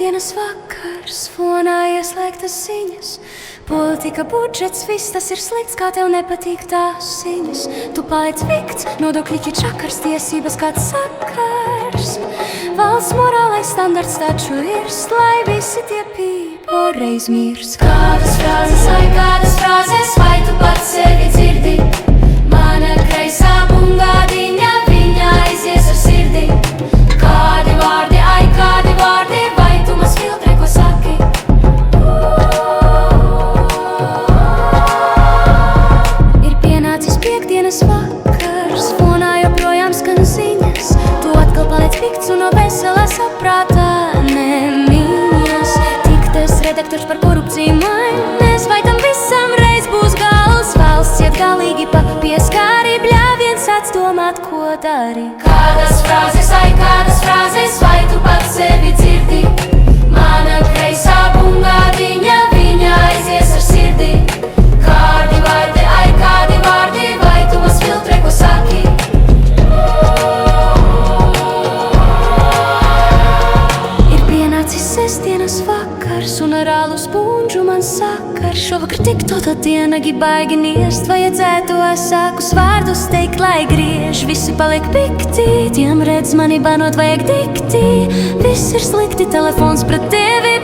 Piektdienas vakars, fonā ieslēgtas ziņas. Politika, budžets, viss tas ir slikts, kā tev nepatīk tās ziņas. Tu paliec vikts, nodokļi čakars, tiesības kāds sakars. Valsts morālais standarts taču ir, lai visi tie pīpo reiz mirs. Kādas frāzes, vai tu pats sevi dzirdi? Mana kreisā bungādiņa, viņa aizies ar sirdi. Kādi vārdi, vai tu maz filtrē, ko saki? Ir pienācis piektdienas vakars, fonā joprojām skan ziņas. Tu atkal paliec pikts un no veselā saprātā nemiņas. Tiktais redaktors par korupciju mainēs, vai tam visam reiz būs gals? Valsts iet galīgi pa pieskāri, bļāviens sāc domāt, ko dari. Kādas frāzes, vai tu pats sevi dzirdi? Mana kreisā bungādiņa, viņa aizies ar sirdi. Kādi vārdi, vai tu maz filtrē, ko saki? Ir pienācis sestdienas vakars, un ar alu spunžu man sakar. Šovakar tik tota diena, baigi niest, vajadzētu asākus vārdus teikt, lai griež. Visi paliek pikti, tiem redz mani banot vajag dikti. Viss ir slikti, telefons pret tevi